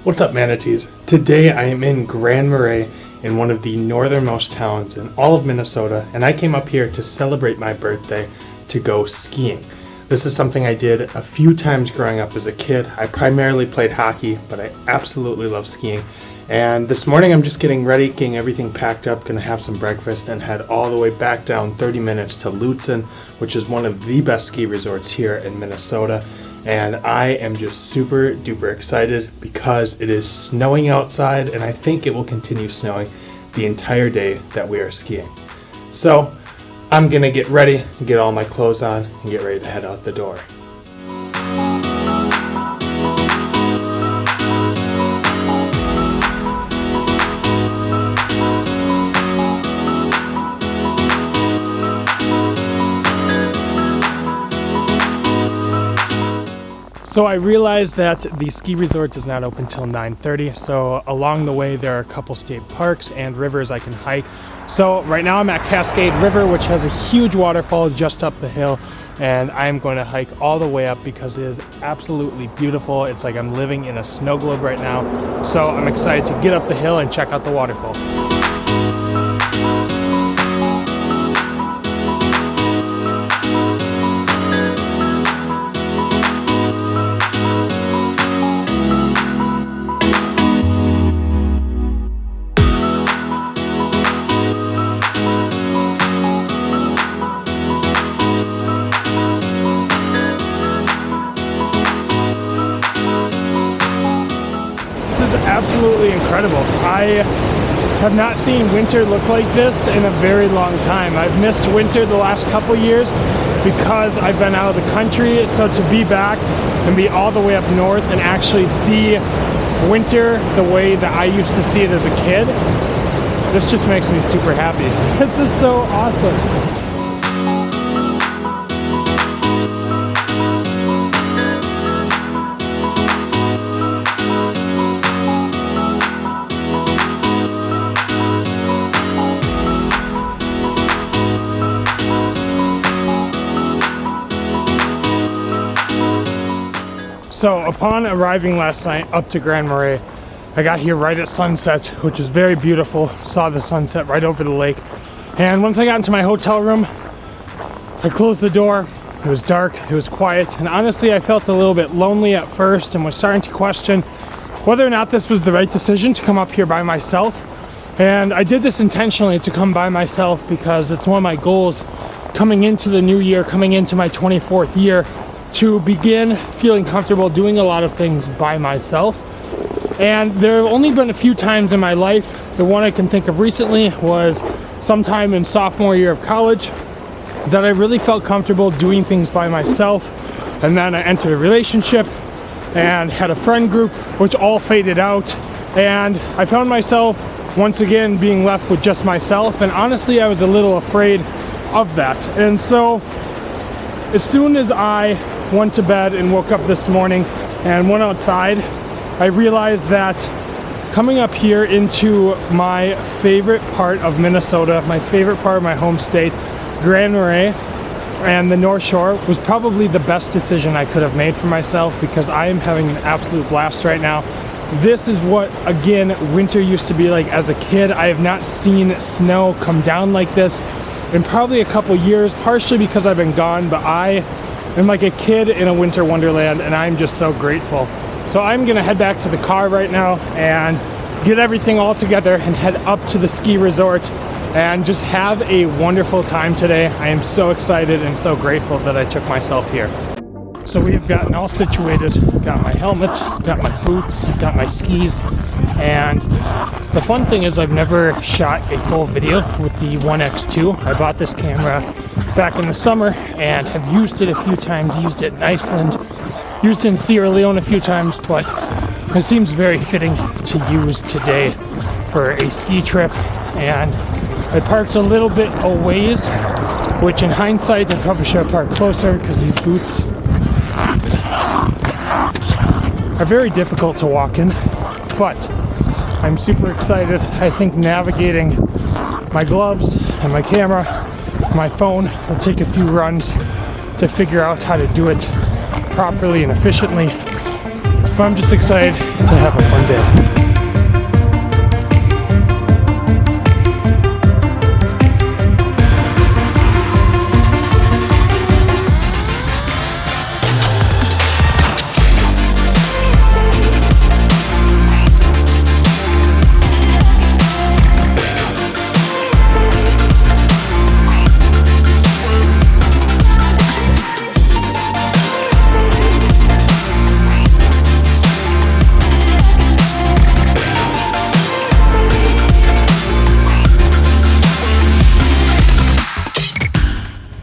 What's up, Manatees? Today I am in Grand Marais in one of the northernmost towns in all of Minnesota, and I came up here to celebrate my birthday to go skiing. This is something I did a few times growing up as a kid. I primarily played hockey, but I absolutely love skiing. And this morning I'm just getting ready, getting everything packed up, gonna have some breakfast and head all the way back down 30 minutes to Lutsen, which is one of the best ski resorts here in Minnesota. And I am just super duper excited because it is snowing outside, and I think it will continue snowing the entire day that we are skiing. So I'm gonna get ready, get all my clothes on, and get ready to head out the door. So I realized that the ski resort does not open till 9:30, so along the way there are a couple state parks and rivers I can hike. So right now I'm at Cascade River, which has a huge waterfall just up the hill, and I'm going to hike all the way up because it is absolutely beautiful. It's like I'm living in a snow globe right now, so I'm excited to get up the hill and check out the waterfall. Absolutely incredible. I have not seen winter look like this in a very long time. I've missed winter the last couple years because I've been out of the country, so to be back and be all the way up north and actually see winter the way that I used to see it as a kid, this just makes me super happy. This is so awesome. So upon arriving last night up to Grand Marais, I got here right at sunset, which is very beautiful. Saw the sunset right over the lake. And once I got into my hotel room, I closed the door. It was dark, it was quiet, and honestly I felt a little bit lonely at first and was starting to question whether or not this was the right decision to come up here by myself. And I did this intentionally to come by myself because it's one of my goals coming into the new year, coming into my 24th year, to begin feeling comfortable doing a lot of things by myself. And there have only been a few times in my life. The one I can think of recently was sometime in sophomore year of college that I really felt comfortable doing things by myself. And then I entered a relationship and had a friend group, which all faded out. And I found myself once again being left with just myself. And honestly, I was a little afraid of that. And so as soon as I went to bed and woke up this morning and went outside, I realized that coming up here into my favorite part of Minnesota, my favorite part of my home state, Grand Marais and the North Shore, was probably the best decision I could have made for myself because I am having an absolute blast right now. This is what, again, winter used to be like as a kid. I have not seen snow come down like this in probably a couple years, partially because I've been gone, but I am like a kid in a winter wonderland, and I'm just so grateful. So I'm gonna head back to the car right now and get everything all together and head up to the ski resort and just have a wonderful time today. I am so excited and so grateful that I took myself here. So we have gotten all situated, got my helmet, got my boots, got my skis, and the fun thing is I've never shot a full video with the 1X2. I bought this camera back in the summer and have used it a few times, used it in Iceland, used it in Sierra Leone a few times, but it seems very fitting to use today for a ski trip. And I parked a little bit a ways, which in hindsight I probably should have parked closer because these boots are very difficult to walk in, but I'm super excited. I think navigating my gloves and my camera, my phone, will take a few runs to figure out how to do it properly and efficiently. But I'm just excited to have a fun day.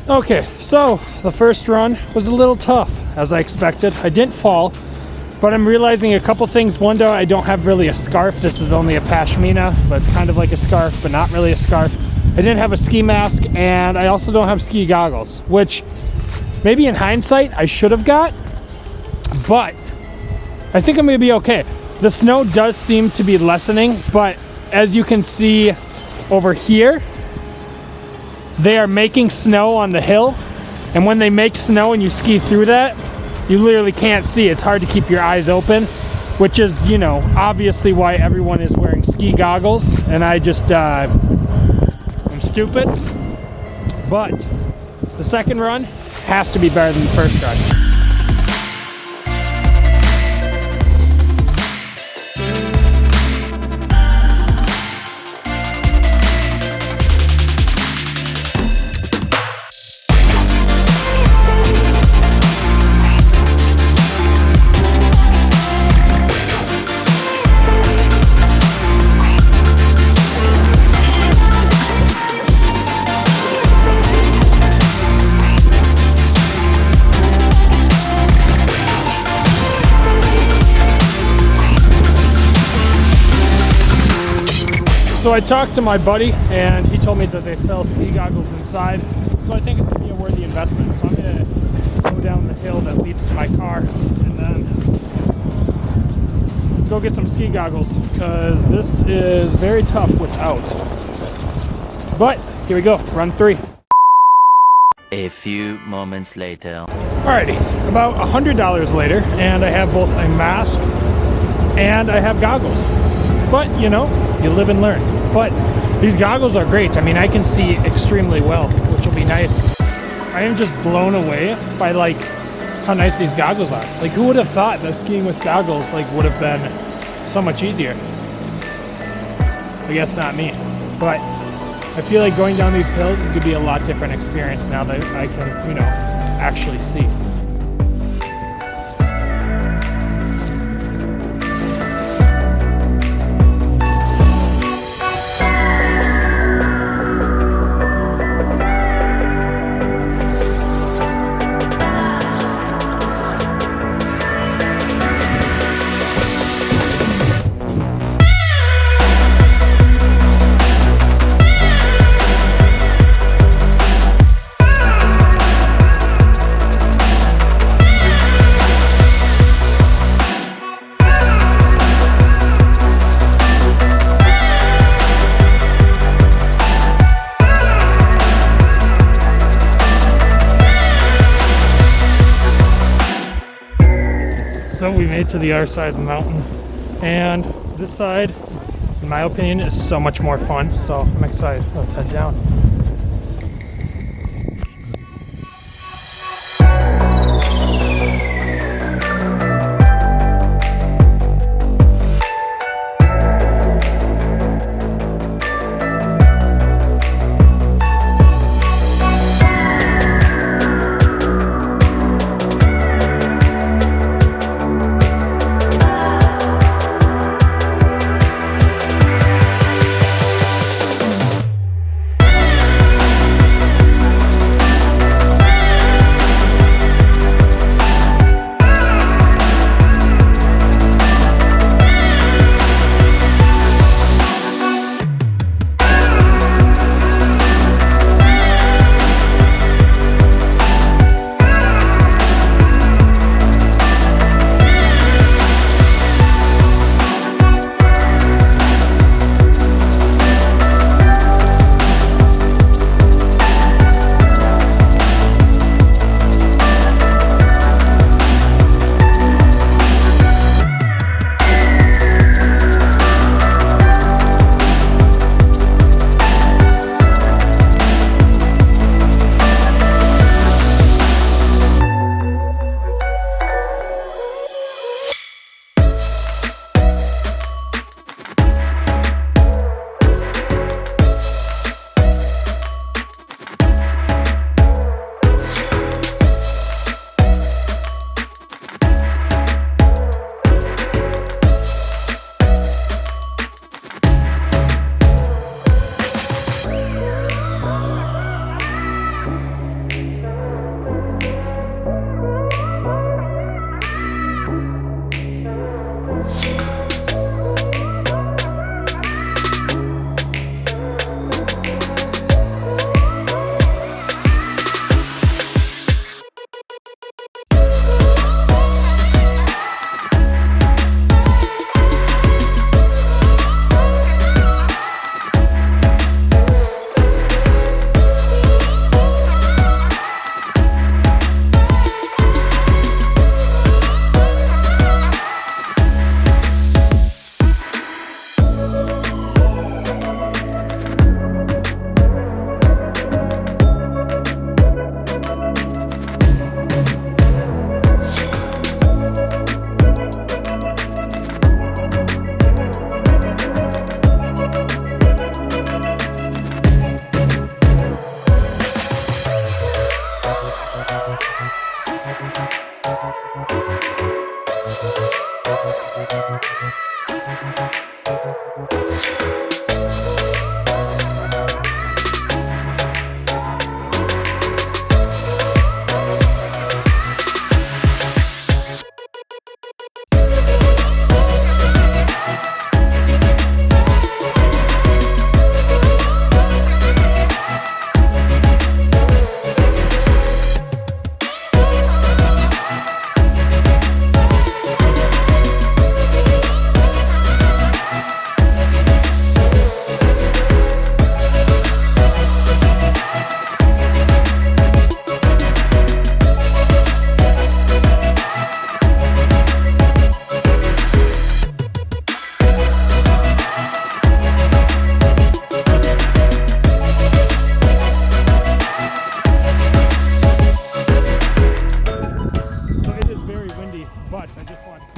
Okay, so the first run was a little tough, as I expected. I didn't fall, but I'm realizing a couple things. One, though, I don't have really a scarf. This is only a pashmina, but it's kind of like a scarf, but not really a scarf. I didn't have a ski mask, and I also don't have ski goggles, which maybe in hindsight I should have got, but I think I'm gonna be okay. The snow does seem to be lessening, but as you can see over here, they are making snow on the hill, and when they make snow and you ski through that, you literally can't see. It's hard to keep your eyes open, which is, you know, obviously why everyone is wearing ski goggles, and I just, I'm stupid. But the second run has to be better than the first run. So I talked to my buddy, and he told me that they sell ski goggles inside. So I think it's gonna be a worthy investment. So I'm gonna go down the hill that leads to my car, and then go get some ski goggles, because this is very tough without. But here we go, run 3. A few moments later. Alrighty, about $100 later, and I have both a mask and I have goggles. But you know, you live and learn. But these goggles are great. I mean, I can see extremely well, which will be nice. I am just blown away by like how nice these goggles are. Like, who would have thought that skiing with goggles like would have been so much easier? I guess not me. But I feel like going down these hills is gonna be a lot different experience now that I can, you know, actually see. So we made it to the other side of the mountain, and this side, in my opinion, is so much more fun, so I'm excited. Let's head down.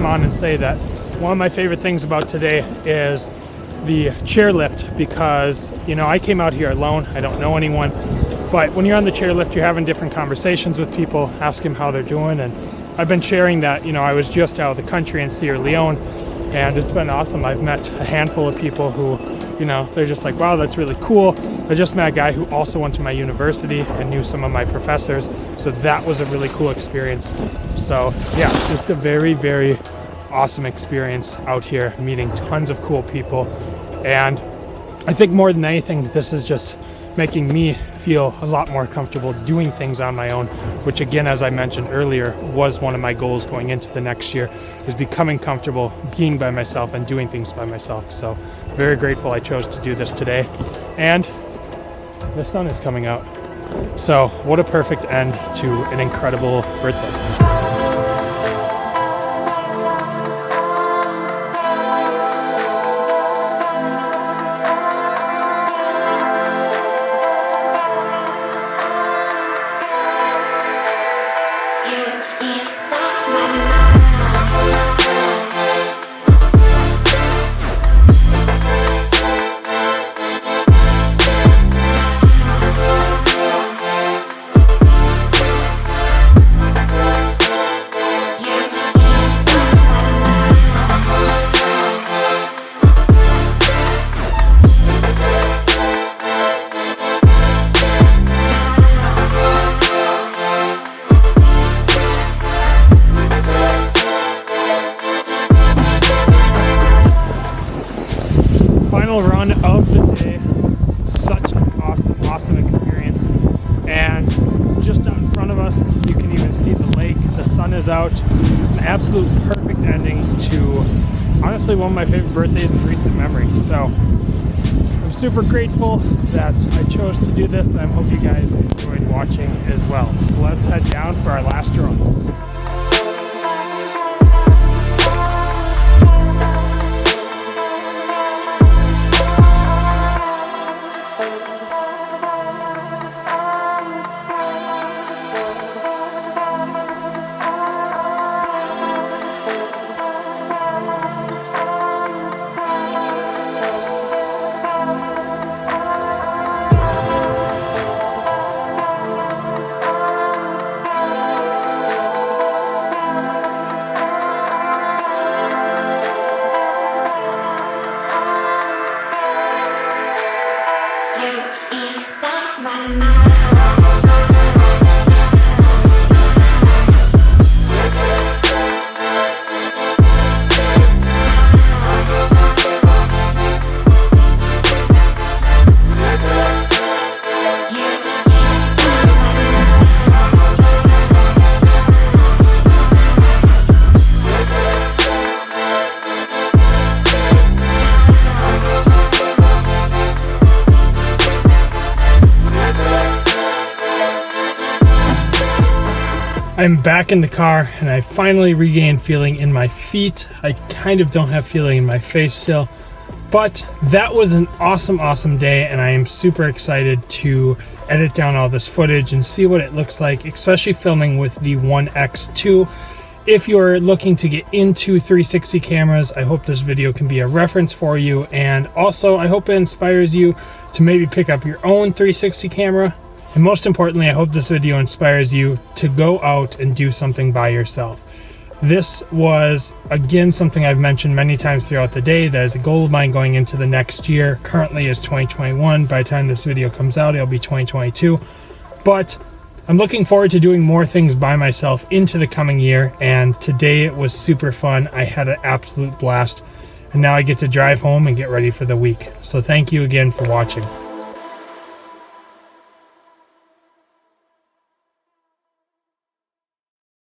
On and say that one of my favorite things about today is the chairlift, because you know I came out here alone, I don't know anyone, but when you're on the chairlift you're having different conversations with people, asking them how they're doing. And I've been sharing that, you know, I was just out of the country in Sierra Leone and it's been awesome. I've met a handful of people who, you know, they're just like, wow, that's really cool. I just met a guy who also went to my university and knew some of my professors, so that was a really cool experience. So yeah, just a very awesome experience out here, meeting tons of cool people. And I think more than anything, this is just making me feel a lot more comfortable doing things on my own, which again, as I mentioned earlier, was one of my goals going into the next year, is becoming comfortable being by myself and doing things by myself. So very grateful I chose to do this today. And the sun is coming out. So what a perfect end to an incredible birthday. Final run of the day. Such an awesome experience. And just out in front of us, you can even see the lake. The sun is out. An absolute perfect ending to honestly one of my favorite birthdays in recent memory. So I'm super grateful that I chose to do this, and I hope you guys enjoyed watching as well. So let's head down for our last run. I'm back in the car and I finally regained feeling in my feet. I kind of don't have feeling in my face still, but that was an awesome day, and I am super excited to edit down all this footage and see what it looks like, especially filming with the One X2. If you're looking to get into 360 cameras, I hope this video can be a reference for you, and also I hope it inspires you to maybe pick up your own 360 camera. And most importantly, I hope this video inspires you to go out and do something by yourself. This was, again, something I've mentioned many times throughout the day. That is a goal of mine going into the next year. Currently is 2021. By the time this video comes out, it'll be 2022. But I'm looking forward to doing more things by myself into the coming year. And today it was super fun. I had an absolute blast. And now I get to drive home and get ready for the week. So thank you again for watching.